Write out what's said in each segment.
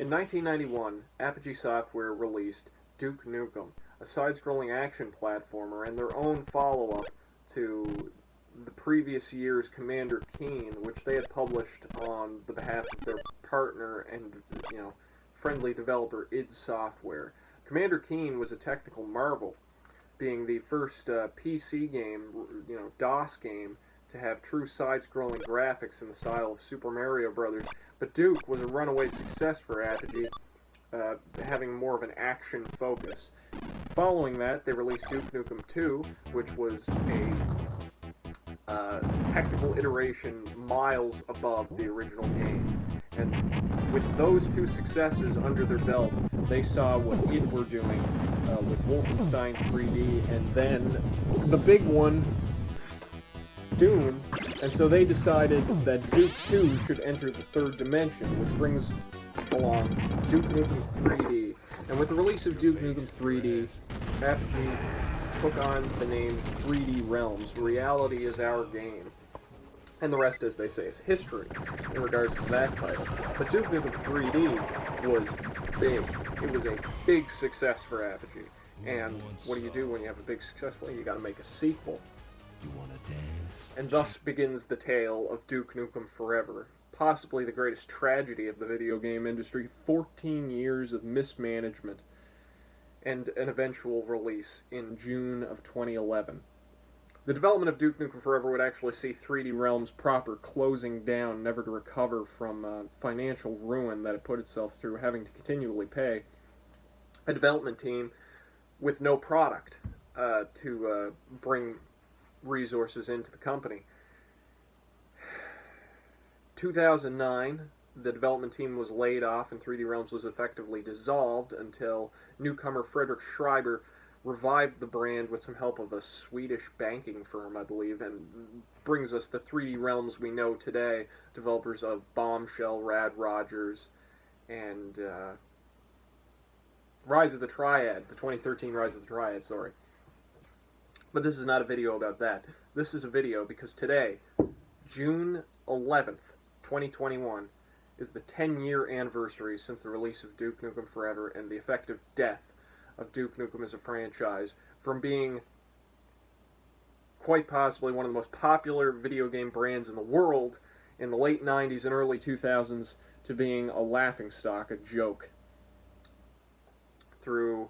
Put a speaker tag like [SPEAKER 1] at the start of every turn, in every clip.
[SPEAKER 1] In 1991, Apogee Software released Duke Nukem, a side-scrolling action platformer and their own follow-up to the previous year's Commander Keen, which they had published on the behalf of their partner and, friendly developer id Software. Commander Keen was a technical marvel, being the first PC game, DOS game, to have true side-scrolling graphics in the style of Super Mario Brothers. But Duke was a runaway success for Apogee, having more of an action focus. Following that, they released Duke Nukem 2, which was a technical iteration miles above the original game. And with those two successes under their belt, they saw what id were doing with Wolfenstein 3D, and then the big one, Doom, and so they decided that Duke 2 should enter the third dimension, which brings along Duke Nukem 3D. And with the release of Duke Nukem 3D, Apogee took on the name 3D Realms. Reality is our game. And the rest, as they say, is history in regards to that title. But Duke Nukem 3D was big. It was a big success for Apogee. And what do you do when you have a big success? Well, you gotta make a sequel.
[SPEAKER 2] You wanna dance?
[SPEAKER 1] And thus begins the tale of Duke Nukem Forever, possibly the greatest tragedy of the video game industry. 14 years of mismanagement, and an eventual release in June of 2011. The development of Duke Nukem Forever would actually see 3D Realms proper closing down, never to recover from financial ruin that it put itself through, having to continually pay a development team with no product to bring resources into the company. 2009, the development team was laid off and 3D Realms was effectively dissolved until newcomer Frederick Schreiber revived the brand with some help of a Swedish banking firm, I believe, and brings us the 3D Realms we know today, developers of Bombshell, Rad Rogers, and Rise of the Triad, the 2013 Rise of the Triad, sorry. But this is not a video about that. This is a video because today, June 11th, 2021, is the 10-year anniversary since the release of Duke Nukem Forever and the effective death of Duke Nukem as a franchise, from being quite possibly one of the most popular video game brands in the world in the late 90s and early 2000s to being a laughingstock, a joke. Through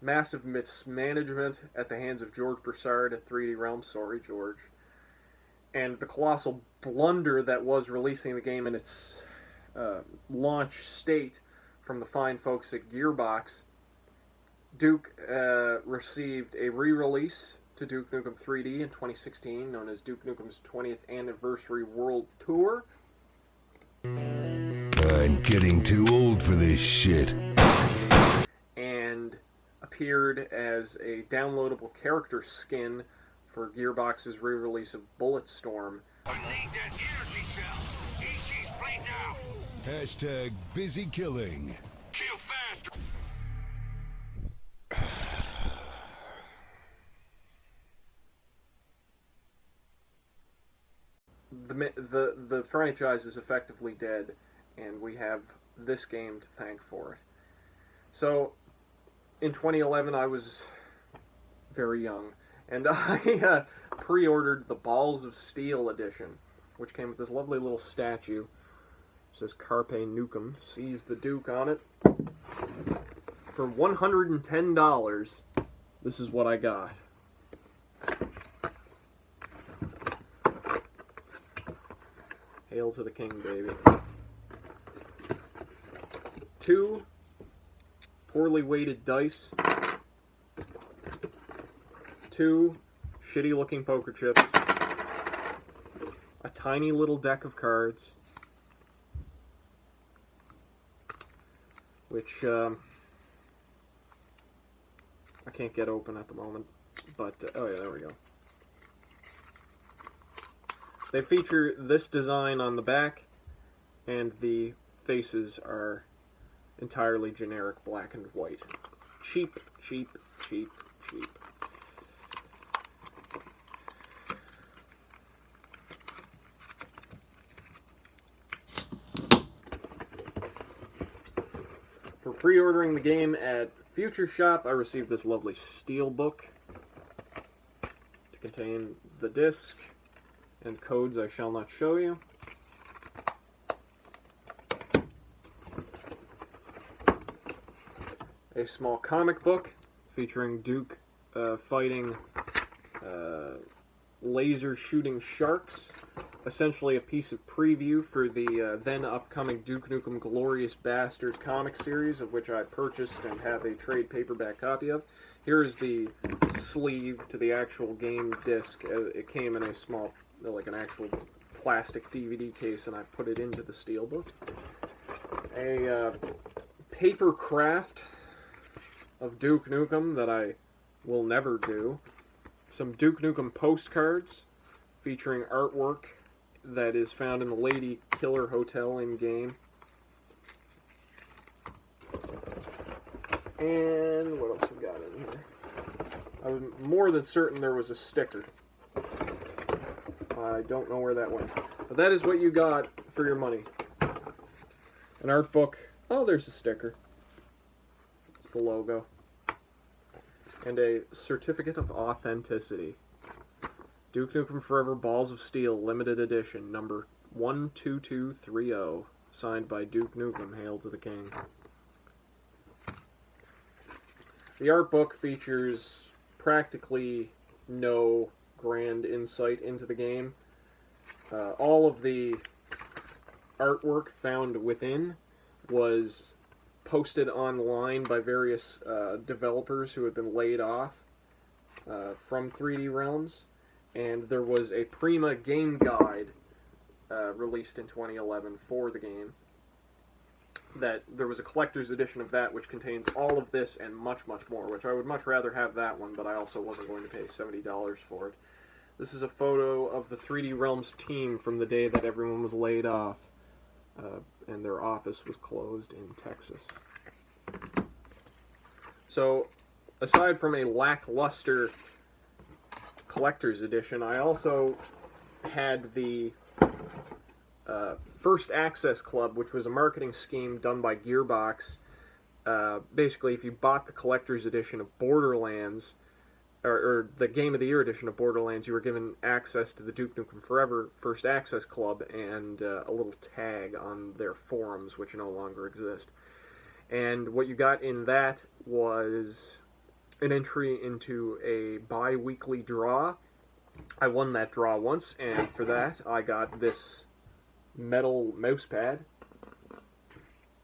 [SPEAKER 1] massive mismanagement at the hands of George Broussard at 3D Realms, sorry George, and the colossal blunder that was releasing the game in its launch state from the fine folks at Gearbox, Duke received a re-release to Duke Nukem 3D in 2016, known as Duke Nukem's 20th Anniversary World Tour.
[SPEAKER 2] I'm getting too old for this shit.
[SPEAKER 1] And appeared as a downloadable character skin for Gearbox's re-release of Bulletstorm.
[SPEAKER 3] I need that energy cell. EC's played now.
[SPEAKER 2] Hashtag busy killing.
[SPEAKER 3] Kill faster.
[SPEAKER 1] The franchise is effectively dead, and we have this game to thank for it. So, in 2011, I was very young, and I pre-ordered the Balls of Steel edition, which came with this lovely little statue. It says Carpe Nukem, sees the Duke on it. For $110, this is what I got. Hail to the king, baby. 2 poorly weighted dice, 2 shitty-looking poker chips, a tiny little deck of cards, which I can't get open at the moment, but, oh yeah, there we go. They feature this design on the back, and the faces are entirely generic black and white. Cheap, cheap, cheap, cheap. Pre-ordering the game at Future Shop, I received this lovely steel book to contain the disc and codes I shall not show you. A small comic book featuring Duke fighting laser shooting sharks. Essentially a piece of preview for the then upcoming Duke Nukem Glorious Bastard comic series, of which I purchased and have a trade paperback copy of. Here is the sleeve to the actual game disc. It came in a small, like an actual plastic DVD case, and I put it into the steelbook. A paper craft of Duke Nukem that I will never do. Some Duke Nukem postcards featuring artwork that is found in the Lady Killer Hotel in-game. And what else we got in here? I was more than certain there was a sticker. I don't know where that went. But that is what you got for your money. An art book. Oh, there's a sticker. It's the logo. And a certificate of authenticity. Duke Nukem Forever Balls of Steel Limited Edition, number 12230, signed by Duke Nukem, hail to the king. The art book features practically no grand insight into the game. All of the artwork found within was posted online by various developers who had been laid off from 3D Realms, and there was a Prima game guide released in 2011 for the game. That there was a collector's edition of that which contains all of this and much, much more, which I would much rather have that one, but I also wasn't going to pay $70 for it. This is a photo of the 3D Realms team from the day that everyone was laid off, and their office was closed in Texas. So, aside from a lackluster collector's edition, I also had the First Access Club, which was a marketing scheme done by Gearbox. Basically, if you bought the collector's edition of Borderlands, or the Game of the Year edition of Borderlands, you were given access to the Duke Nukem Forever First Access Club and a little tag on their forums, which no longer exist. And what you got in that was an entry into a bi-weekly draw. I won that draw once, and for that I got this metal mousepad.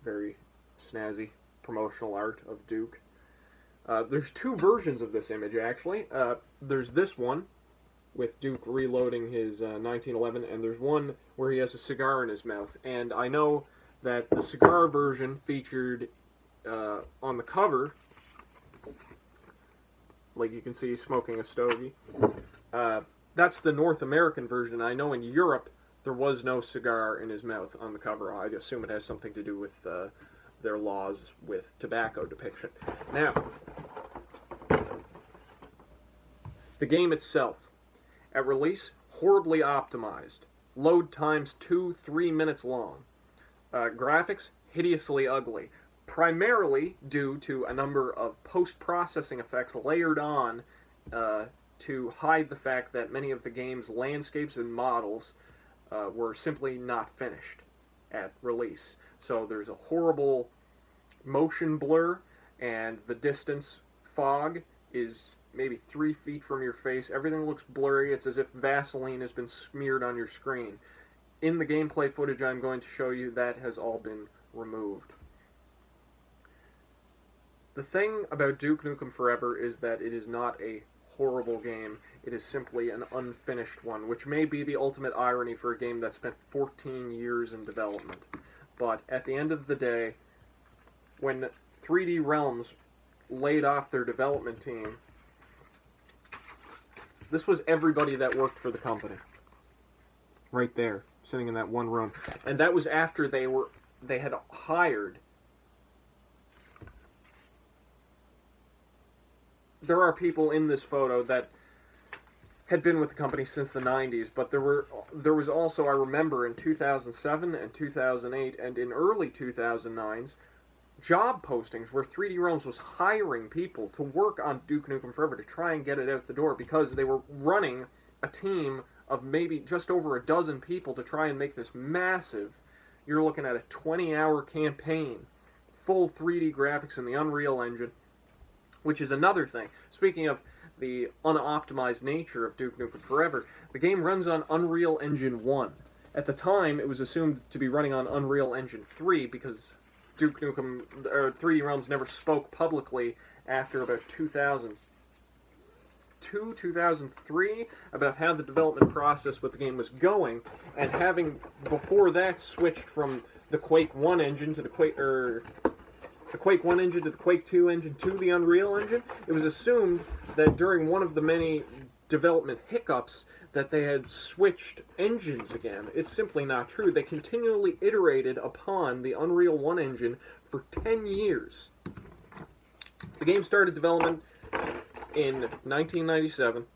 [SPEAKER 1] Very snazzy promotional art of Duke. There's two versions of this image, actually. There's this one, with Duke reloading his 1911, and there's one where he has a cigar in his mouth. And I know that the cigar version featured on the cover, like you can see he's smoking a stogie. That's the North American version. I know in Europe there was no cigar in his mouth on the cover. I assume it has something to do with their laws with tobacco depiction. Now, the game itself, at release, horribly optimized. Load times 2-3 minutes long. Graphics, hideously ugly. Primarily due to a number of post-processing effects layered on to hide the fact that many of the game's landscapes and models were simply not finished at release. So there's a horrible motion blur, and the distance fog is maybe 3 feet from your face. Everything looks blurry. It's as if Vaseline has been smeared on your screen. In the gameplay footage I'm going to show you, that has all been removed. The thing about Duke Nukem Forever is that it is not a horrible game. It is simply an unfinished one, which may be the ultimate irony for a game that spent 14 years in development. But at the end of the day, when 3D Realms laid off their development team, this was everybody that worked for the company. Right there, sitting in that one room. And that was after they had hired. There are people in this photo that had been with the company since the 90s, but there was also, I remember, in 2007 and 2008 and in early 2009s, job postings where 3D Realms was hiring people to work on Duke Nukem Forever to try and get it out the door because they were running a team of maybe just over a dozen people to try and make this massive, you're looking at a 20-hour campaign, full 3D graphics in the Unreal Engine, which is another thing. Speaking of the unoptimized nature of Duke Nukem Forever, the game runs on Unreal Engine 1. At the time, it was assumed to be running on Unreal Engine 3 because Duke Nukem, 3D Realms never spoke publicly after about 2002, 2003 about how the development process with the game was going, and having before that switched from the Quake 1 engine to the Quake 1 engine to the Quake 2 engine to the Unreal Engine, it was assumed that during one of the many development hiccups that they had switched engines again. It's simply not true. They continually iterated upon the Unreal 1 engine for 10 years. The game started development in 1997.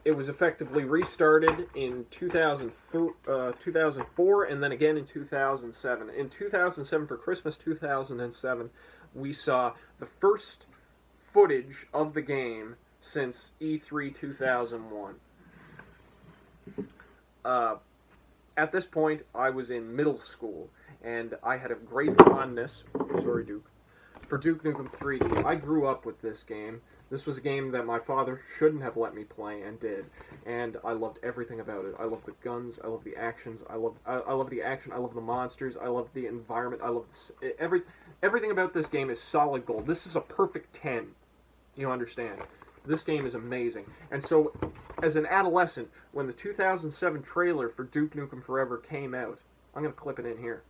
[SPEAKER 1] It was effectively restarted in 2004 and then again in 2007. In 2007, for Christmas 2007, we saw the first footage of the game since E3 2001. At this point, I was in middle school, and I had a great fondness, sorry Duke, for Duke Nukem 3D. I grew up with this game. This was a game that my father shouldn't have let me play and did, and I loved everything about it. I love the guns, I love the actions, I love the action, I love the monsters, I love the environment, I love everything about this game is solid gold. This is a perfect 10. You understand? This game is amazing. And so, as an adolescent, when the 2007 trailer for Duke Nukem Forever came out, I'm going to clip it in here.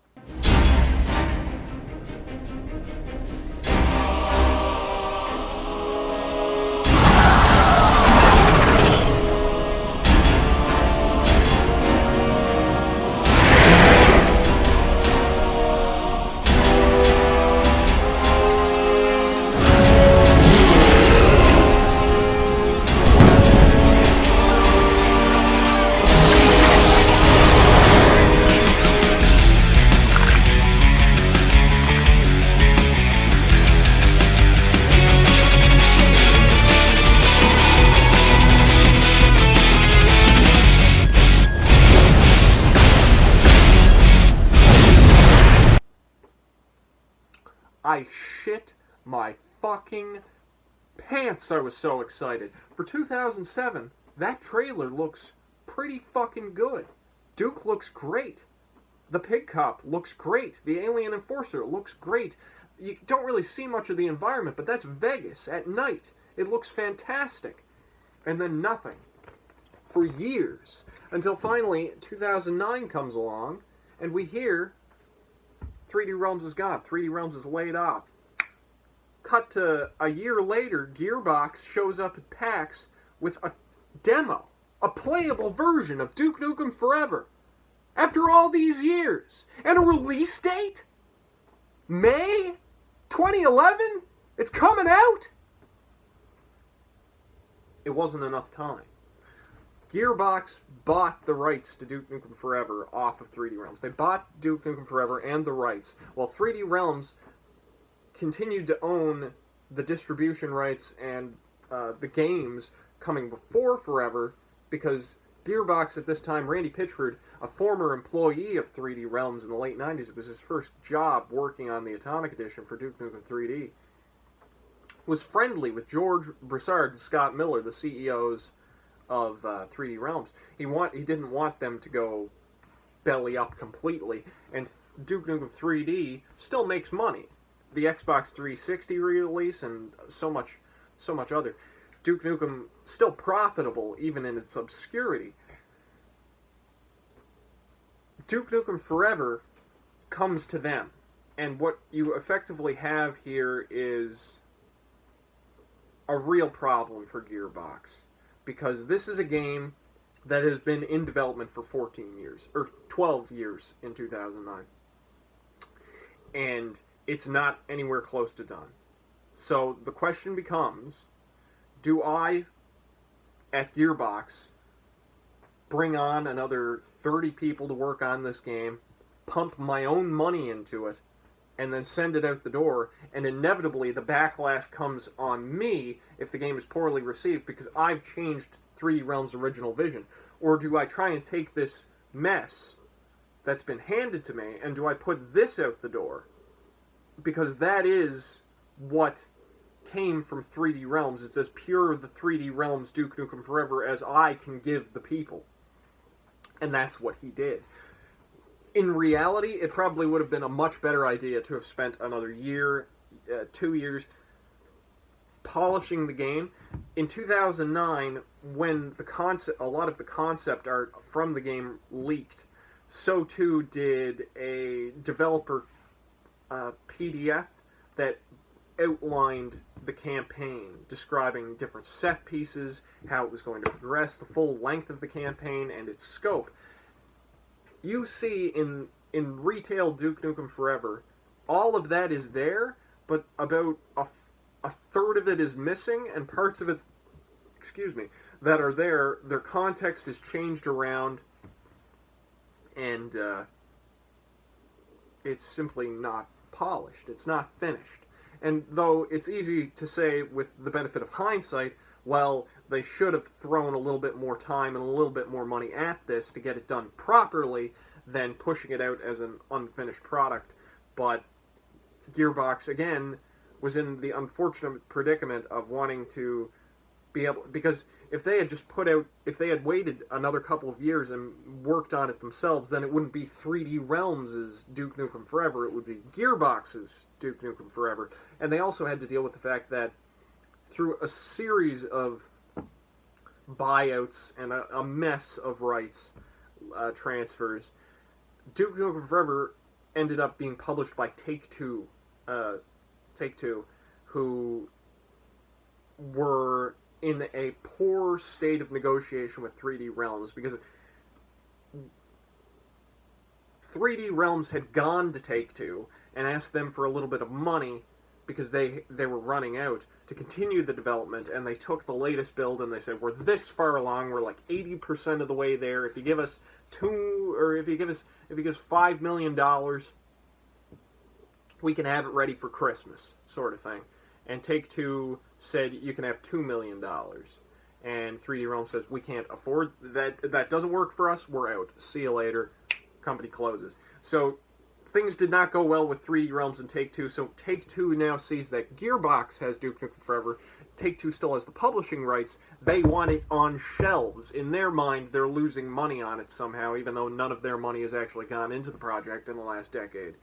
[SPEAKER 1] I shit my fucking pants. I was so excited. For 2007, that trailer looks pretty fucking good. Duke looks great. The Pig Cop looks great. The Alien Enforcer looks great. You don't really see much of the environment, but that's Vegas at night. It looks fantastic. And then nothing. For years. Until finally, 2009 comes along, and we hear 3D Realms is gone. 3D Realms is laid off. Cut to a year later, Gearbox shows up at PAX with a demo, a playable version of Duke Nukem Forever. After all these years. And a release date? May 2011? It's coming out? It wasn't enough time. Gearbox bought the rights to Duke Nukem Forever off of 3D Realms. They bought Duke Nukem Forever and the rights, while 3D Realms continued to own the distribution rights and the games coming before Forever, because Gearbox at this time, Randy Pitchford, a former employee of 3D Realms in the late 90s, it was his first job working on the Atomic Edition for Duke Nukem 3D, was friendly with George Broussard and Scott Miller, the CEOs of 3D Realms. He didn't want them to go belly up completely, and Duke Nukem 3D still makes money. The Xbox 360 release and so much other. Duke Nukem still profitable even in its obscurity. Duke Nukem Forever comes to them, and what you effectively have here is a real problem for Gearbox, because this is a game that has been in development for 14 years, or 12 years in 2009, and it's not anywhere close to done. So the question becomes, do I, at Gearbox, bring on another 30 people to work on this game, pump my own money into it, and then send it out the door, and inevitably the backlash comes on me if the game is poorly received because I've changed 3D Realms' original vision? Or do I try and take this mess that's been handed to me, and do I put this out the door? Because that is what came from 3D Realms. It's as pure the 3D Realms Duke Nukem Forever as I can give the people. And that's what he did. In reality, it probably would have been a much better idea to have spent another year, 2 years, polishing the game. In 2009, when a lot of the concept art from the game leaked, so too did a developer PDF that outlined the campaign, describing different set pieces, how it was going to progress, the full length of the campaign, and its scope. You see in retail Duke Nukem Forever, all of that is there, but about a third of it is missing, and parts of it, that are there, their context is changed around, and it's simply not polished. It's not finished. And though it's easy to say with the benefit of hindsight, well, they should have thrown a little bit more time and a little bit more money at this to get it done properly than pushing it out as an unfinished product. But Gearbox, again, was in the unfortunate predicament of wanting to be able... Because if they had just if they had waited another couple of years and worked on it themselves, then it wouldn't be 3D Realms' Duke Nukem Forever, it would be Gearbox's Duke Nukem Forever. And they also had to deal with the fact that through a series of buyouts and a mess of rights transfers, Duke Nukem Forever ended up being published by Take-Two, who were in a poor state of negotiation with 3D Realms, because 3D Realms had gone to Take-Two and asked them for a little bit of money because they were running out to continue the development, and they took the latest build and they said, we're this far along, we're like 80% of the way there. If you give us $5 million, we can have it ready for Christmas, sort of thing. And Take-Two said, you can have $2 million. And 3D Realms says, we can't afford that. That doesn't work for us. We're out. See you later. Company closes. So things did not go well with 3D Realms and Take-Two. So Take-Two now sees that Gearbox has Duke Nukem Forever. Take-Two still has the publishing rights. They want it on shelves. In their mind, they're losing money on it somehow, even though none of their money has actually gone into the project in the last decade.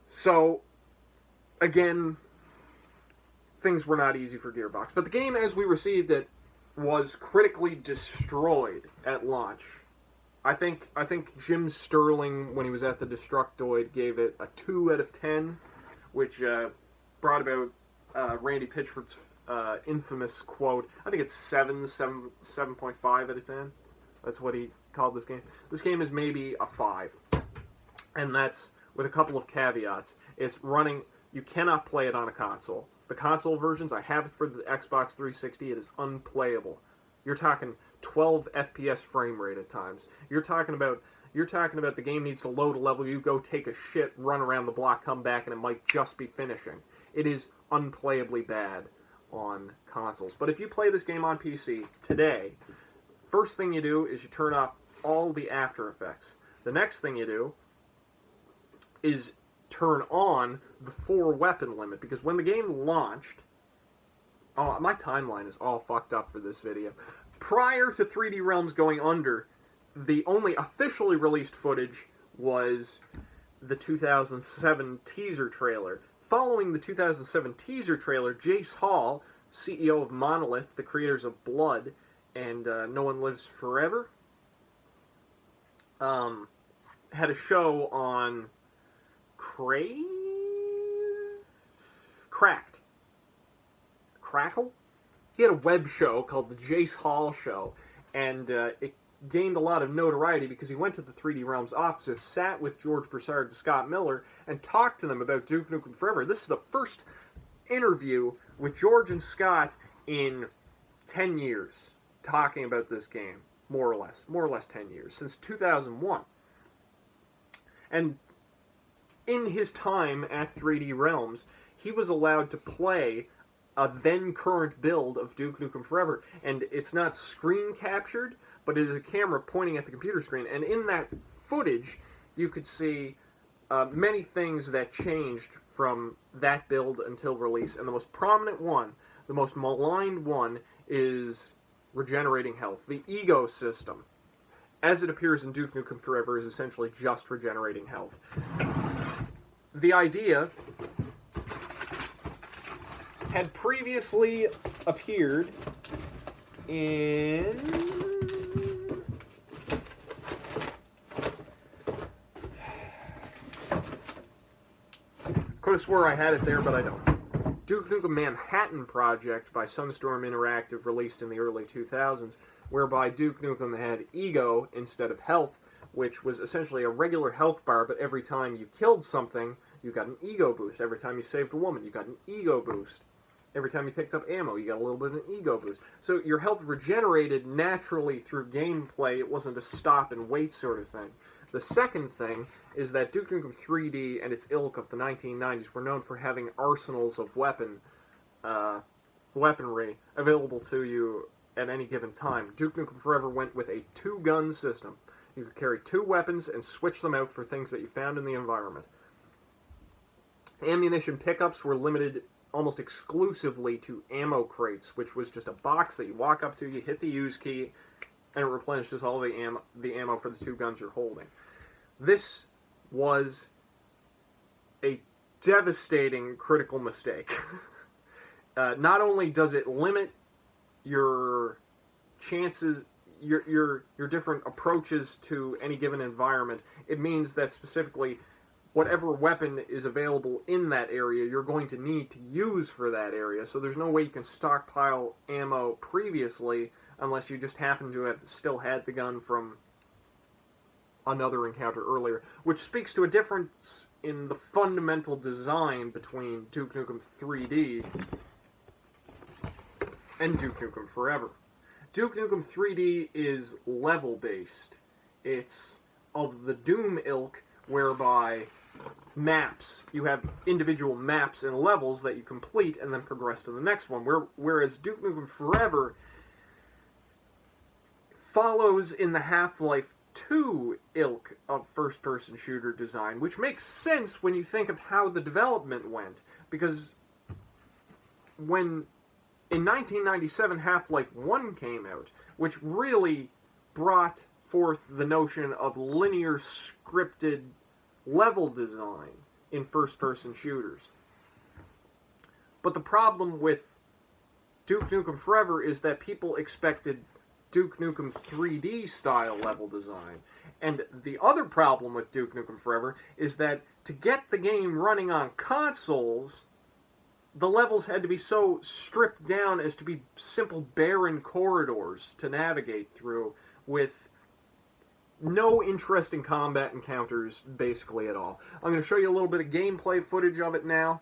[SPEAKER 1] So, again, things were not easy for Gearbox. But the game, as we received it, was critically destroyed at launch. I think Jim Sterling, when he was at the Destructoid, gave it a 2 out of 10, which brought about Randy Pitchford's infamous quote. I think it's 7.5 out of 10. That's what he called this game. This game is maybe a 5. And that's with a couple of caveats. It's running... You cannot play it on a console. The console versions, I have it for the Xbox 360, it is unplayable. You're talking 12 FPS frame rate at times. You're talking about the game needs to load a level, you go take a shit, run around the block, come back, and it might just be finishing. It is unplayably bad on consoles. But if you play this game on PC today, first thing you do is you turn off all the After Effects. The next thing you do is turn on the 4-weapon limit, because when the game launched... Oh, my timeline is all fucked up for this video. Prior to 3D Realms going under, the only officially released footage was the 2007 teaser trailer. Following the 2007 teaser trailer, Jace Hall, CEO of Monolith, the creators of Blood and No One Lives Forever, had a show on Cracked. Crackle? He had a web show called the Jace Hall Show, and it gained a lot of notoriety because he went to the 3D Realms offices, sat with George Broussard and Scott Miller, and talked to them about Duke Nukem Forever. This is the first interview with George and Scott in 10 years, talking about this game, more or less 10 years, since 2001. And in his time at 3D Realms, he was allowed to play a then current build of Duke Nukem Forever, and it's not screen captured, but it is a camera pointing at the computer screen, and in that footage you could see many things that changed from that build until release, and the most prominent one, the most maligned one, is regenerating health. The ego system, as it appears in Duke Nukem Forever, is essentially just regenerating health. The idea had previously appeared in... Could have swore I had it there, but I don't. Duke Nukem Manhattan Project by Sunstorm Interactive, released in the early 2000s, whereby Duke Nukem had ego instead of health, which was essentially a regular health bar, but every time you killed something, you got an ego boost. Every time you saved a woman, you got an ego boost. Every time you picked up ammo, you got a little bit of an ego boost. So your health regenerated naturally through gameplay. It wasn't a stop and wait sort of thing. The second thing is that Duke Nukem 3D and its ilk of the 1990s were known for having arsenals of weaponry available to you at any given time. Duke Nukem Forever went with a two-gun system. You could carry two weapons and switch them out for things that you found in the environment. Ammunition pickups were limited almost exclusively to ammo crates, which was just a box that you walk up to, you hit the use key, and it replenishes all the ammo for the two guns you're holding. This was a devastating critical mistake. Not only does it limit your chances, your different approaches to any given environment, it means that specifically whatever weapon is available in that area you're going to need to use for that area, so there's no way you can stockpile ammo previously unless you just happen to have still had the gun from another encounter earlier, which speaks to a difference in the fundamental design between Duke Nukem 3D and Duke Nukem Forever. Duke Nukem 3D is level-based. It's of the Doom ilk, whereby maps, you have individual maps and levels that you complete and then progress to the next one, whereas Duke Nukem Forever follows in the Half-Life 2 ilk of first-person shooter design, which makes sense when you think of how the development went, because when in 1997 Half-Life 1 came out, which really brought forth the notion of linear scripted level design in first-person shooters. But the problem with Duke Nukem Forever is that people expected Duke Nukem 3D style level design. And the other problem with Duke Nukem Forever is that to get the game running on consoles, the levels had to be so stripped down as to be simple barren corridors to navigate through, with no interesting combat encounters basically at all. I'm going to show you a little bit of gameplay footage of it now.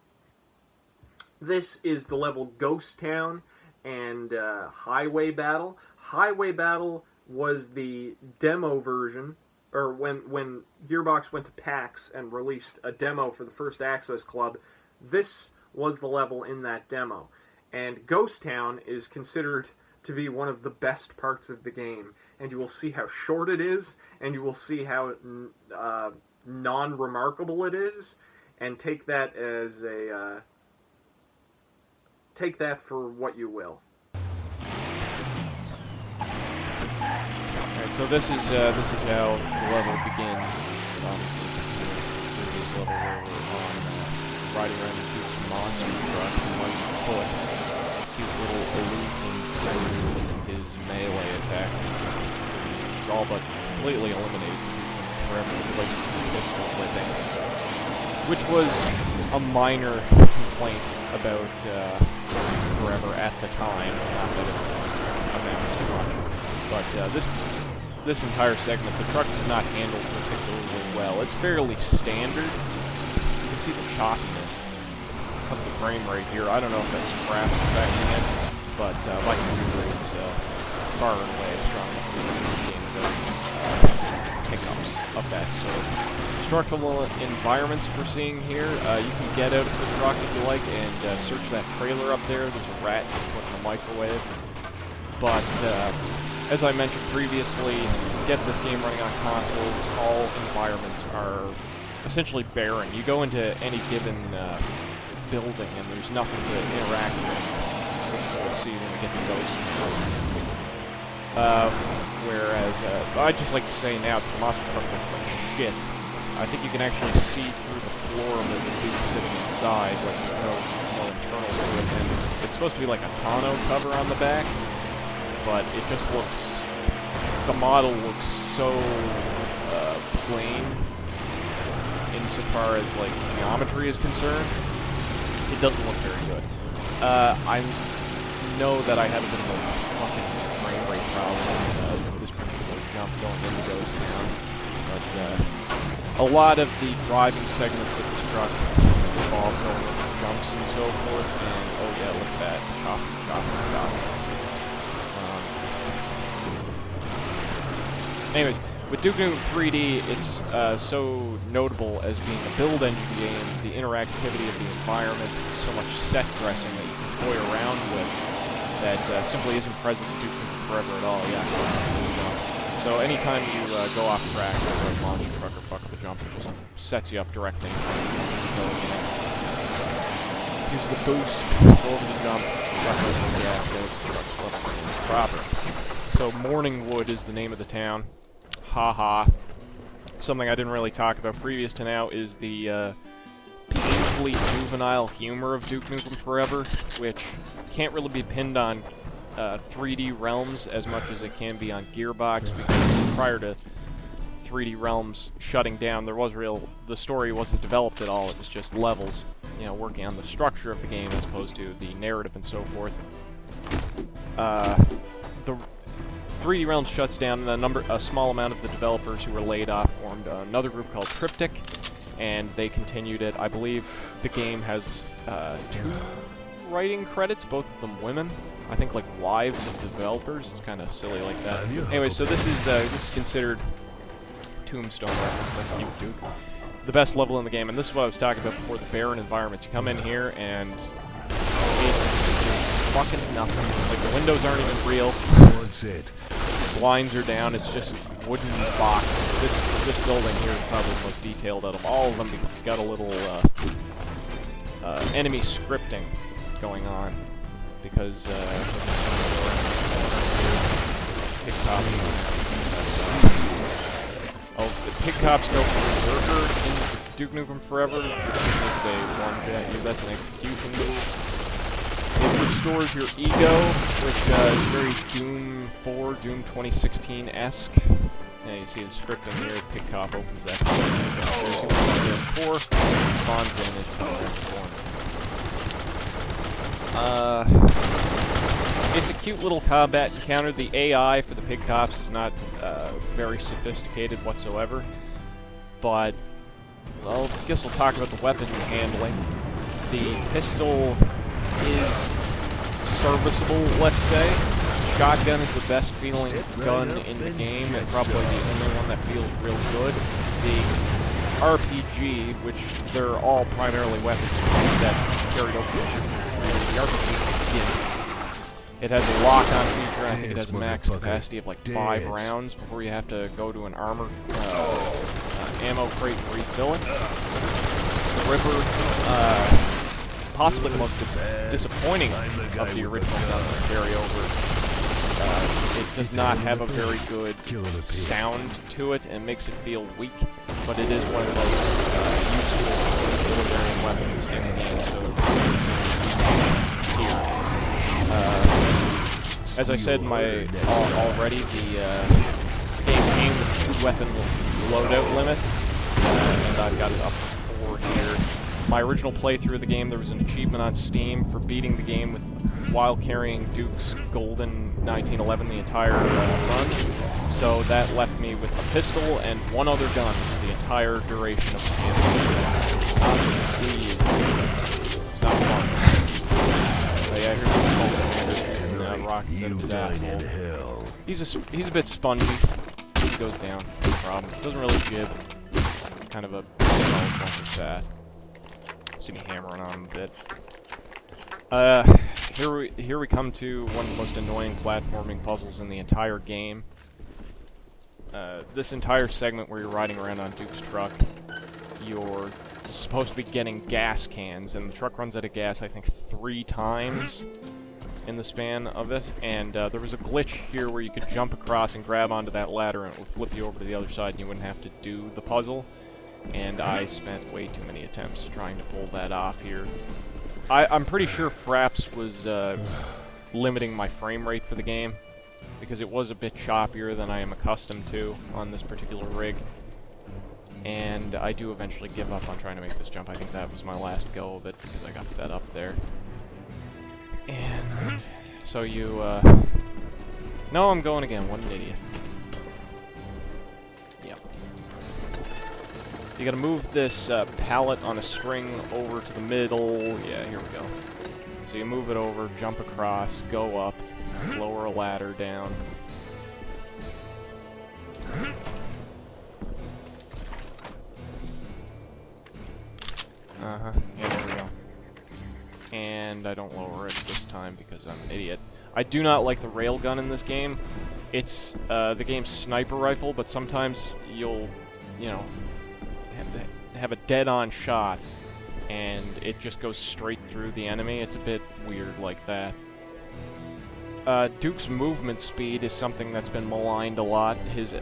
[SPEAKER 1] This is the level Ghost Town and Highway Battle. Highway Battle was the demo version, or when Gearbox went to PAX and released a demo for the First Access Club, this was the level in that demo. And Ghost Town is considered to be one of the best parts of the game, and you will see how short it is, and you will see how non-remarkable it is, and take that as a take that for what you will.
[SPEAKER 4] Alright, so this is how the level begins. This is obviously the previous level where we're on riding around in cute monster truck and one foot, cute little aloof and his melee attack is all but completely eliminated forever, replaced with pistol whipping, which was a minor complaint about Forever at the time, not that it amounts to much. But this entire segment, the truck does not handle particularly well. It's fairly standard. You can see the choppiness of the frame rate here. I don't know if that's perhaps affecting it, but my computer is far and away strong enough to this game without hiccups. of that sort. Structural environments we're seeing here, you can get out of the truck if you like and search that trailer up there. There's a rat you can put in the microwave. But as I mentioned previously, get this game running on consoles, all environments are essentially barren. You go into any given building and there's nothing to interact with, which we'll see when we get to ghosts and stuff. Whereas, I'd just like to say now, the monster truck looks like shit. I think you can actually see through the floor of the dude sitting inside, like there's no internal to it, and it's supposed to be like a tonneau cover on the back, but it just looks, the model looks so plain insofar as like geometry is concerned. It doesn't look very good. I know that I have a bit of a fucking frame rate problem with this particular jump going into Ghost Town, but a lot of the driving segments with this truck involve going over jumps and so forth, and oh yeah, look at that, chop. Anyways, with Duke Nukem 3D, it's so notable as being a build engine game, the interactivity of the environment, so much set dressing that you can toy around with that simply isn't present in Duke Nukem Forever at all. Yeah. So anytime you go off track, whether it's launch a truck or fuck the jump, it just sets you up directly in front of you. Go again. Use the boost, go over the jump, truck over the gas, go to the truck, proper. So Morningwood is the name of the town. Haha. Something I didn't really talk about previous to now is the painfully juvenile humor of Duke Nukem Forever, which can't really be pinned on 3D Realms as much as it can be on Gearbox, because prior to 3D Realms shutting down, the story wasn't developed at all. It was just levels, you know, working on the structure of the game as opposed to the narrative and so forth. The 3D Realms shuts down, and a small amount of the developers who were laid off formed another group called Triptych, and they continued it. I believe the game has 2 writing credits, both of them women. I think like wives of the developers. It's kind of silly like that. Anyway, so this is considered Tombstone reference. That's Duke Duke. The best level in the game, and this is what I was talking about before, the barren environments. You come in here and it's fucking nothing. Like the windows aren't even real.
[SPEAKER 2] That's it.
[SPEAKER 4] Blinds are down. It's just a wooden box. This building here is probably the most detailed out of all of them because it's got a little enemy scripting going on. Because pig cops. Oh, the pig cops go for Berserker in Duke Nukem Forever, which is that's an execution move. It restores your ego, which is very Doom 4, Doom 2016-esque. Yeah, you see the scripting here. Pig cop opens that door. Spawns in as you it's a cute little combat encounter. The AI for the pig cops is not very sophisticated whatsoever, but well, I guess we'll talk about the weapon handling. The pistol is serviceable, let's say. Shotgun is the best feeling gun in the game, and probably the only one that feels real good. The RPG, which they're all primarily weapons that carried over the RPG. It has a lock-on feature, and I think it has a max capacity of like 5 rounds before you have to go to an armor ammo crate and refill it. The Ripper, possibly the most disappointing of the original guns to carry over. It does not have a very good sound to it and makes it feel weak, but it is one of the most useful military weapons in the game, so here. As I said already, the game came with a 2-weapon loadout limit, and I've got it up to 4 here. My original playthrough of the game, there was an achievement on Steam for beating the game while carrying Duke's Golden 1911 the entire run, so that left me with a pistol and 1 other gun for the entire duration of the campaign. Not fun. But yeah, here's the Assault Commander shooting rockets out of his asshole. He's a bit spongy. he goes down. No problem. Doesn't really jib. Kind of a bunch of fat. See me hammering on him a bit. Here we come to one of the most annoying platforming puzzles in the entire game. This entire segment where you're riding around on Duke's truck, you're supposed to be getting gas cans, and the truck runs out of gas, I think, 3 times in the span of it, and there was a glitch here where you could jump across and grab onto that ladder and it would flip you over to the other side and you wouldn't have to do the puzzle, and I spent way too many attempts trying to pull that off here. I'm pretty sure Fraps was limiting my frame rate for the game, because it was a bit choppier than I am accustomed to on this particular rig. And I do eventually give up on trying to make this jump. I think that was my last go of it, because I got fed up there. And so you, no, I'm going again. What an idiot. Yep. You gotta move this pallet on a string over to the middle. Yeah, here we go. So you move it over, jump across, go up, lower a ladder down. Yeah, there we go. And I don't lower it this time because I'm an idiot. I do not like the railgun in this game. It's the game's sniper rifle, but sometimes you'll, you know, have a dead-on shot, and it just goes straight through the enemy. It's a bit weird like that. Duke's movement speed is something that's been maligned a lot. His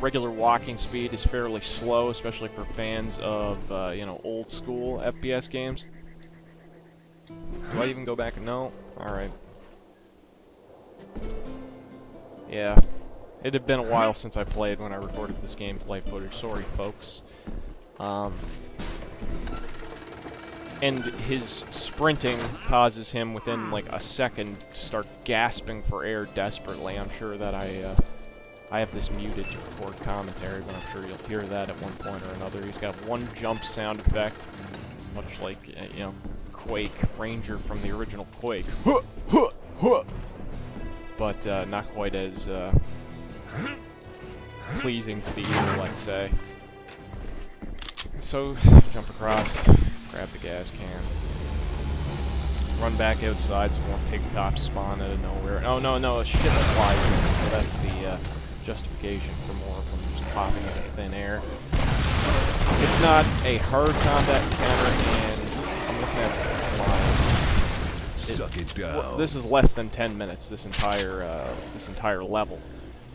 [SPEAKER 4] regular walking speed is fairly slow, especially for fans of, you know, old-school FPS games. Do I even go back? No? Alright. Yeah. It had been a while since I played when I recorded this gameplay footage. Sorry, folks. And his sprinting causes him within like a second to start gasping for air desperately. I'm sure that I have this muted to record commentary, but I'm sure you'll hear that at one point or another. He's got one jump sound effect, much like, you know, Quake, Ranger from the original Quake. But not quite as pleasing to the ear, let's say. So, jump across. Grab the gas can. Run back outside, some more pig cops spawn out of nowhere. Oh, no, shit that flies in, so that's the justification for more of them just popping out of thin air. It's not a hard combat encounter, and I'm looking at
[SPEAKER 2] Suck it down.
[SPEAKER 4] this is less than 10 minutes, this entire level.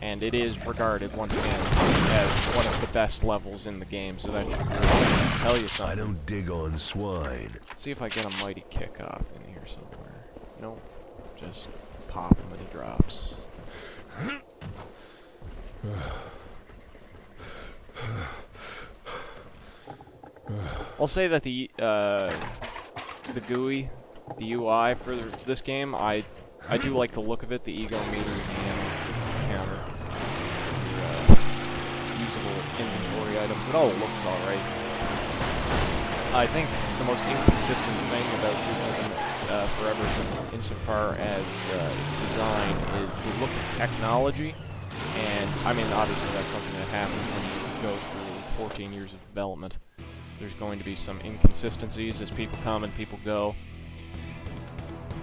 [SPEAKER 4] And it is regarded, once again, as one of the best levels in the game, so that should really tell you something.
[SPEAKER 2] I don't dig on swine.
[SPEAKER 4] Let's see if I get a mighty kick off in here somewhere. Nope. Just pop him and he drops. I'll say that the GUI, the UI for this game, I do like the look of it, the ego meter and counter. Usable inventory items. It all looks alright. I think the most inconsistent thing about Duke Nukem Forever, insofar as its design, is the look of technology. And, I mean, obviously that's something that happens when you go through 14 years of development. There's going to be some inconsistencies as people come and people go.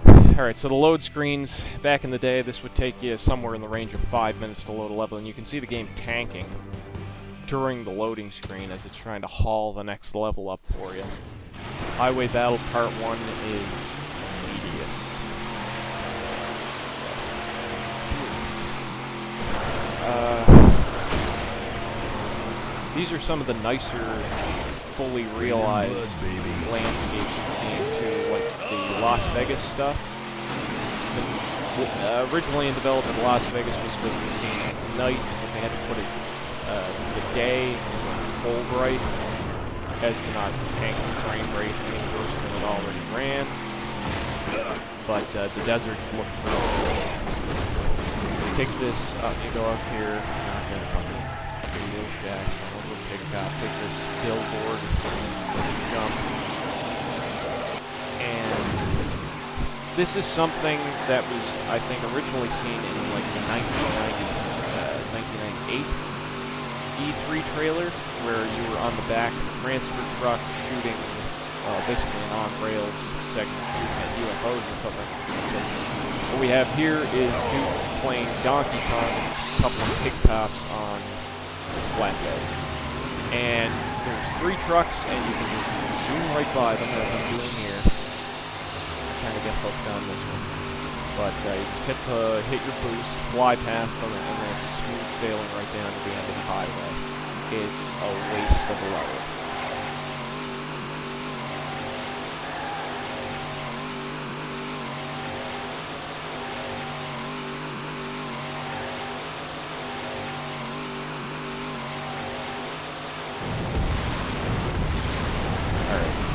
[SPEAKER 4] Alright, so the load screens, back in the day, this would take you somewhere in the range of 5 minutes to load a level, and you can see the game tanking during the loading screen as it's trying to haul the next level up for you. Highway Battle Part 1 is tedious. These are some of the nicer, fully realized landscapes of the game too, like the Las Vegas stuff. Originally in development, Las Vegas was supposed to be seen at night, but they had to put it the day full bright as to not tank the frame rate any worse than it already ran. But the deserts look pretty cool. So you take this up, you go up here, Radio Shack, over Pig Cop, take this billboard, jump, and this is something that was, I think, originally seen in like the 1998 E3 trailer where you were on the back of the transfer truck shooting basically an on-rails segment shooting at UFOs and stuff like that. So what we have here is Duke playing Donkey Kong and a couple of pig cops on flatbeds. And there's 3 trucks, and you can just zoom right by them as I'm doing here. I'm trying to get hooked on this one. But you just hit your boost, fly past them, and then it's smooth sailing right down to the end of the highway. It's a waste of a level.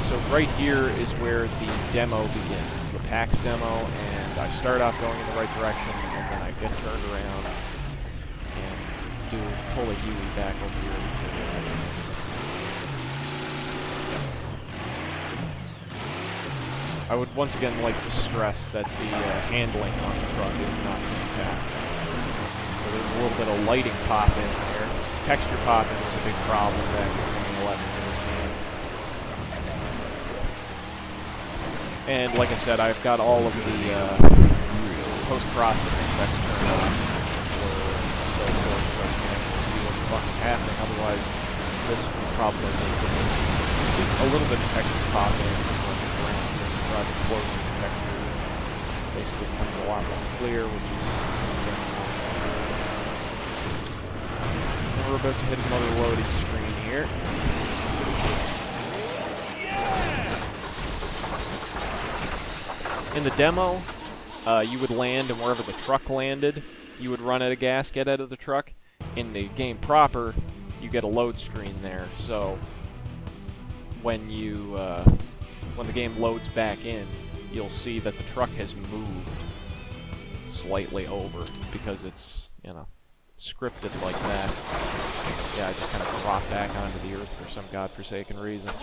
[SPEAKER 4] So right here is where the demo begins, the PAX demo, and I start off going in the right direction, and then I get turned around and pull a UE back over here. I would once again like to stress that the handling on the truck is not fantastic. So there's a little bit of lighting pop-in there. Texture pop-in was a big problem back in 2011 in this game. And like I said, I've got all of the post-processing effects turned on so you can actually see what the fuck is happening. Otherwise, this would probably make a little bit of texture pop in when the ground just tries to close the texture. Basically becomes a lot more clear, which is and we're about to hit another loading screen here. In the demo, you would land, and wherever the truck landed, you would run out of gas, get out of the truck. In the game proper, you get a load screen there, so when the game loads back in, you'll see that the truck has moved slightly over, because it's, you know, scripted like that. Yeah, I just kind of dropped back onto the earth for some godforsaken reason.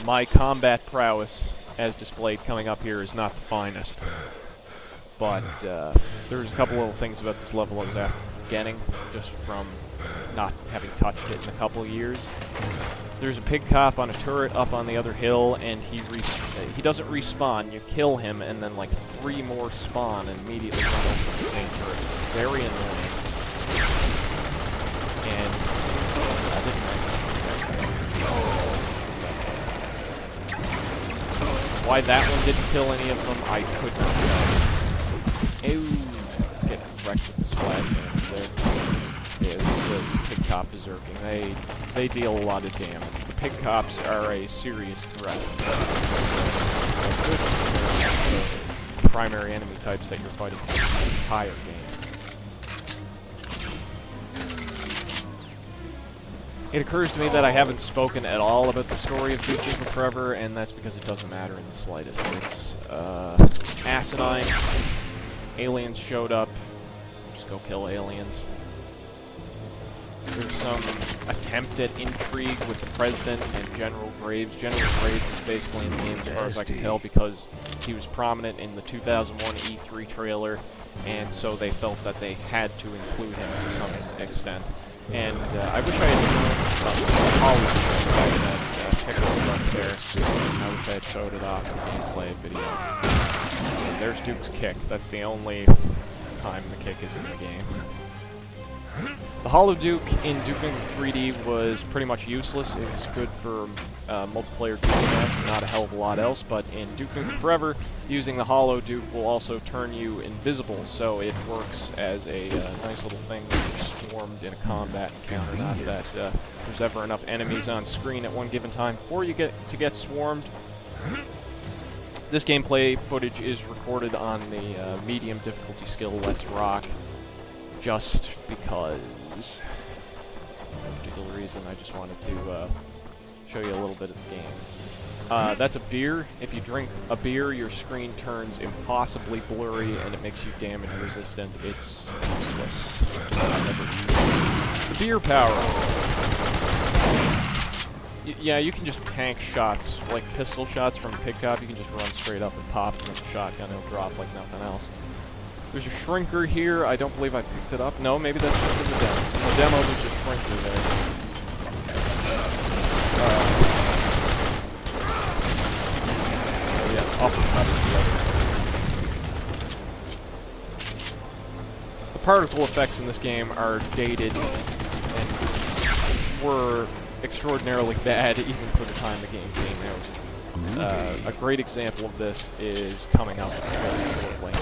[SPEAKER 4] My combat prowess, as displayed coming up here, is not the finest. But there's a couple little things about this level I was after getting, just from not having touched it in a couple of years. There's a pig cop on a turret up on the other hill, and he doesn't respawn. You kill him, and then like 3 more spawn and immediately run over the same turret. It's very annoying. And I didn't why that one didn't kill any of them, I could not tell. Ew. Get wrecked with the splash damage there. Yeah, this pig cop berserking. They deal a lot of damage. The pig cops are a serious threat. The primary enemy types that you're fighting the entire game. It occurs to me that I haven't spoken at all about the story of Duke Nukem Forever, and that's because it doesn't matter in the slightest. It's asinine. Aliens showed up. Just go kill aliens. There's some attempt at intrigue with the President and General Graves. General Graves is basically in the game as far as I can tell because he was prominent in the 2001 E3 trailer, and so they felt that they had to include him to some extent. And I wish I had known about that pickle right there. I wish I had showed it off in the gameplay video. And there's Duke's kick. That's the only time the kick is in the game. The Hollow Duke in Duke Nukem 3D was pretty much useless. It was good for multiplayer deathmatch, not a hell of a lot else, but in Duke Nukem Forever, using the Hollow Duke will also turn you invisible, so it works as a nice little thing when you're swarmed in a combat encounter. Not that there's ever enough enemies on screen at one given time before you get swarmed. This gameplay footage is recorded on the medium difficulty skill Let's Rock, just because. No particular reason, I just wanted to show you a little bit of the game. That's a beer. If you drink a beer, your screen turns impossibly blurry and it makes you damage resistant. It's useless. The beer power. Yeah, you can just tank shots, like pistol shots from a pig cop. You can just run straight up and pop them with a shotgun. It'll drop like nothing else. There's a shrinker here. I don't believe I picked it up. No, maybe that's just in the demo. In the demo, there's a shrinker there. Oh yeah, uppercut is the other. The particle effects in this game are dated and were extraordinarily bad even for the time the game came out. A great example of this is coming up very shortly.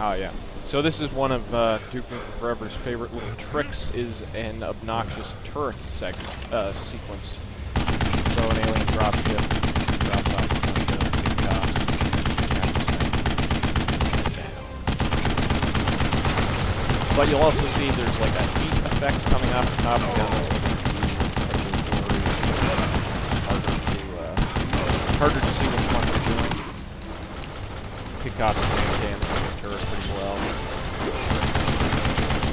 [SPEAKER 4] Oh yeah. So this is one of Duke Nukem Forever's favorite little tricks, is an obnoxious turret sequence. So an alien dropship drops off the big cops. But you'll also see there's like a heat effect coming off the top of the gun. Harder to see what the fuck they're doing. Big cops take damage on the turret pretty well.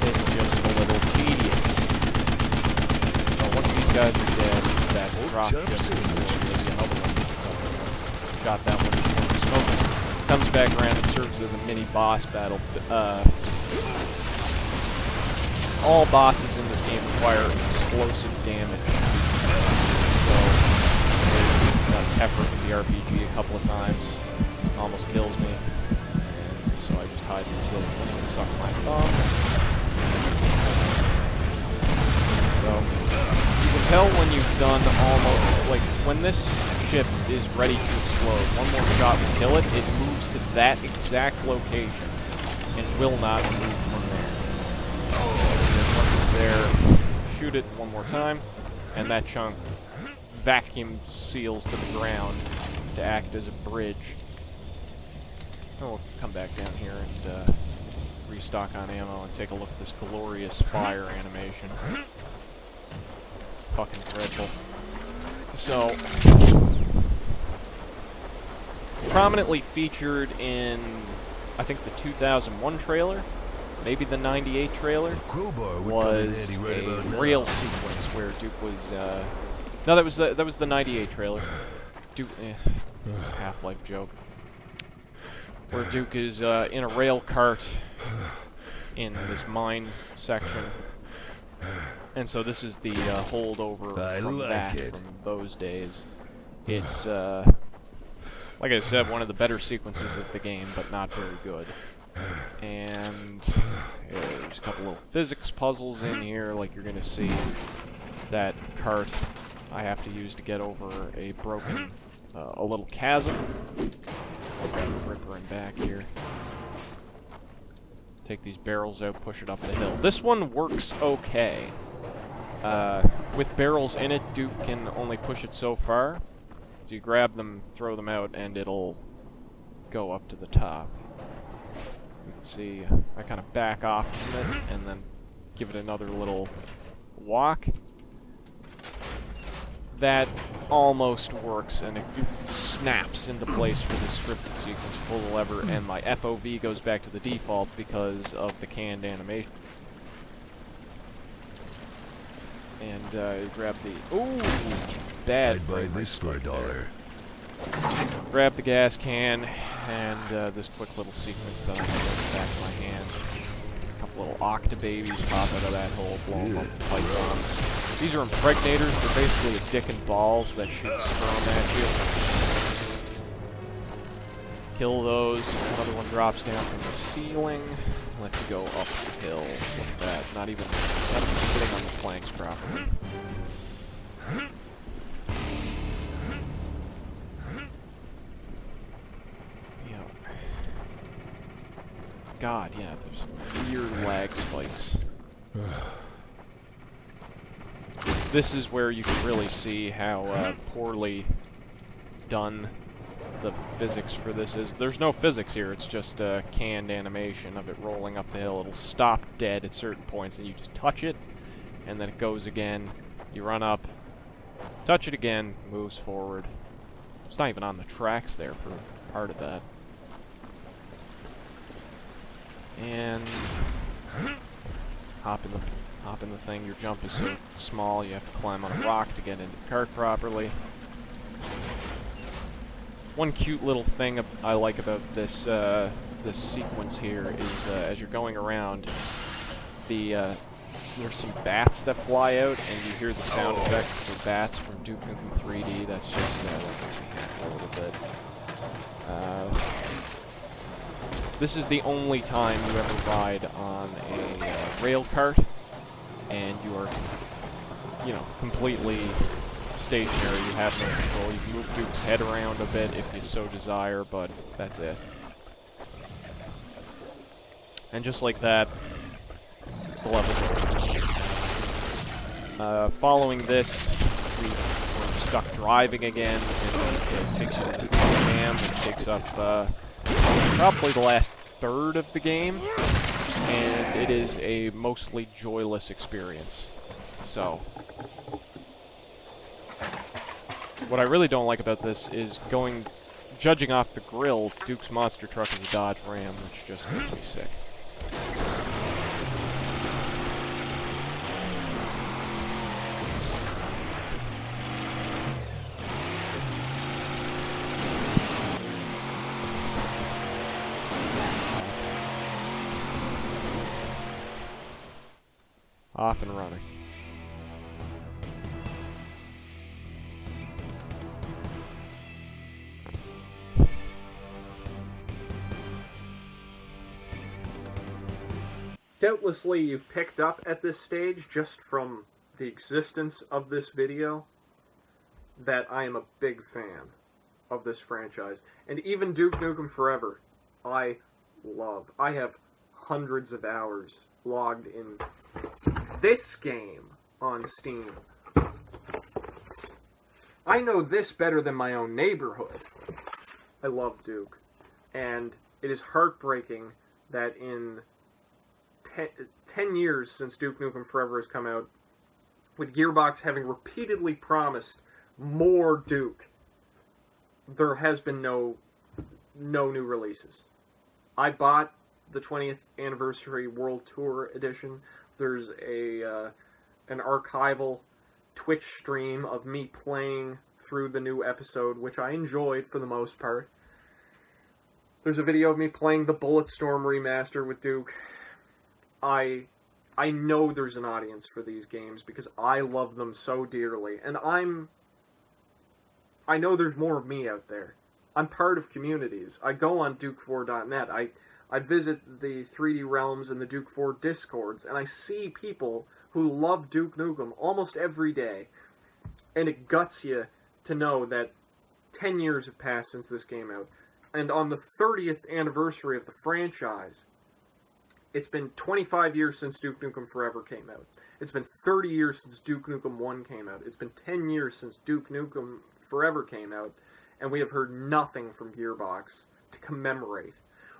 [SPEAKER 4] It's just a little tedious. So once these guys are dead, that drop ship maybe another one gets up there. Shot that one before smoking. Comes back around and serves as a mini boss battle. All bosses in this game require explosive damage. So there's effort in the RPG a couple of times. Almost kills me. And so I just hide in this little thing and suck my thumb. So you can tell when you've done almost, like when this ship is ready to explode, one more shot will kill it. It moves to that exact location and will not move from there. Once it's there, shoot it one more time, and that chunk vacuum seals to the ground to act as a bridge. And we'll come back down here and restock on ammo and take a look at this glorious fire animation. Fucking dreadful. So, prominently featured in, I think, the 2001 trailer, maybe the 98 trailer, was a rail sequence where Duke was, no, that was the 98 trailer. Duke, Half-Life joke. Where Duke is in a rail cart in this mine section. And so this is the holdover from those days. It's, like I said, one of the better sequences of the game, but not very good. And there's a couple little physics puzzles in here, like you're going to see. That cart I have to use to get over a broken, a little chasm. I'll grab the Ripper and back here. Take these barrels out, push it up the hill. This one works okay. With barrels in it, Duke can only push it so far. So you grab them, throw them out, and it'll go up to the top. You can see I kind of back off from it, and then give it another little walk. That almost works, and it snaps into place for this scripted sequence. Pull the lever, and my FOV goes back to the default because of the canned animation. And you grab the... Ooh! Bad
[SPEAKER 2] I'd buy this for $1.
[SPEAKER 4] Grab the gas can, and this quick little sequence that I have in the back of my hand. A couple little octobabies pop out of that hole, blow them up with pipe bombs. These are impregnators. They're basically a dick and balls that shoot sperm at you. Kill those. Another one drops down from the ceiling. Let you go up the hill like that. Not even sitting on the planks properly. God, yeah, there's weird lag spikes. This is where you can really see how poorly done the physics for this is. There's no physics here, it's just a canned animation of it rolling up the hill. It'll stop dead at certain points, and you just touch it, and then it goes again. You run up, touch it again, moves forward. It's not even on the tracks there for part of that. And hop in the thing. Your jump is so small you have to climb on a rock to get into the cart properly. One cute little thing I like about this this sequence here is as you're going around, there's some bats that fly out, and you hear the sound effect for bats from Duke Nukem 3D. That's just that makes me happy a little bit. This is the only time you ever ride on a rail cart, and you are, you know, completely stationary. You have no control. You can move Duke's head around a bit if you so desire, but that's it. And just like that, the level's over. Following this, we're stuck driving again, and it takes you to the dam, which takes up probably the last third of the game, and it is a mostly joyless experience. So, what I really don't like about this is judging off the grill, Duke's monster truck is a Dodge Ram, which just makes me sick. Off and running.
[SPEAKER 1] Doubtlessly, you've picked up at this stage, just from the existence of this video, that I am a big fan of this franchise. And even Duke Nukem Forever, I love. I have hundreds of hours logged in this game on Steam. I know this better than my own neighborhood. I love Duke. And it is heartbreaking that in 10 years since Duke Nukem Forever has come out, with Gearbox having repeatedly promised more Duke, there has been no new releases. I bought the 20th Anniversary World Tour Edition. There's an archival Twitch stream of me playing through the new episode, which I enjoyed for the most part. There's a video of me playing the Bulletstorm remaster with Duke. I know there's an audience for these games because I love them so dearly, and I know there's more of me out there. I'm part of communities. I go on Duke4.net. I visit the 3D Realms and the Duke 4 Discords, and I see people who love Duke Nukem almost every day. And it guts you to know that 10 years have passed since this came out. And on the 30th anniversary of the franchise, it's been 25 years since Duke Nukem Forever came out. It's been 30 years since Duke Nukem 1 came out. It's been 10 years since Duke Nukem Forever came out. And we have heard nothing from Gearbox to commemorate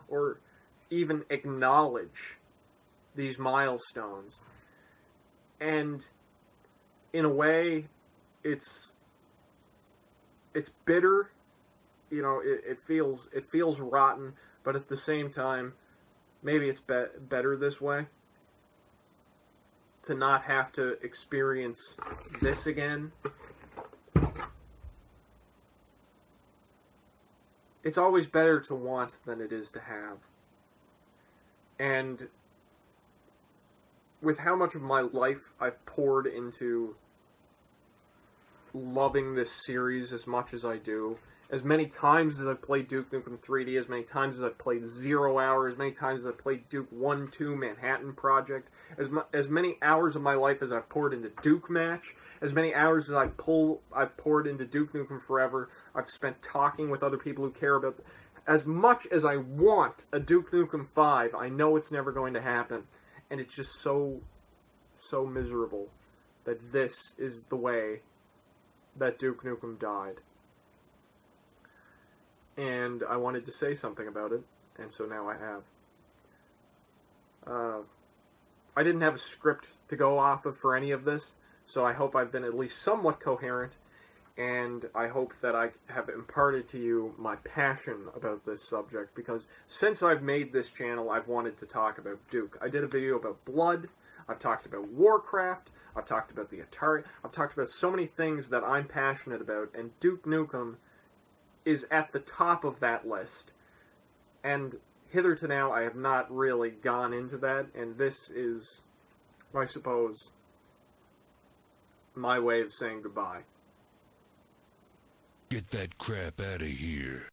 [SPEAKER 1] or even acknowledge these milestones. And in a way, it's bitter. You know, it feels rotten, but at the same time, maybe it's better this way, to not have to experience this again. It's always better to want than it is to have. And with how much of my life I've poured into loving this series as much as I do, as many times as I've played Duke Nukem 3D, as many times as I've played 0 Hour, as many times as I've played Duke 1-2 Manhattan Project, as many hours of my life as I've poured into Duke Match, as many hours as I've poured into Duke Nukem Forever, I've spent talking with other people who care about... As much as I want a Duke Nukem 5, I know it's never going to happen. And it's just so miserable that this is the way that Duke Nukem died. And I wanted to say something about it, and so now I have. I didn't have a script to go off of for any of this, so I hope I've been at least somewhat coherent, and I hope that I have imparted to you my passion about this subject, because since I've made this channel, I've wanted to talk about Duke. I did a video about Blood, I've talked about Warcraft, I've talked about the Atari, I've talked about so many things that I'm passionate about, and Duke Nukem is at the top of that list. And hitherto now, I have not really gone into that, and this is, I suppose, my way of saying goodbye.
[SPEAKER 2] Get that crap out of here.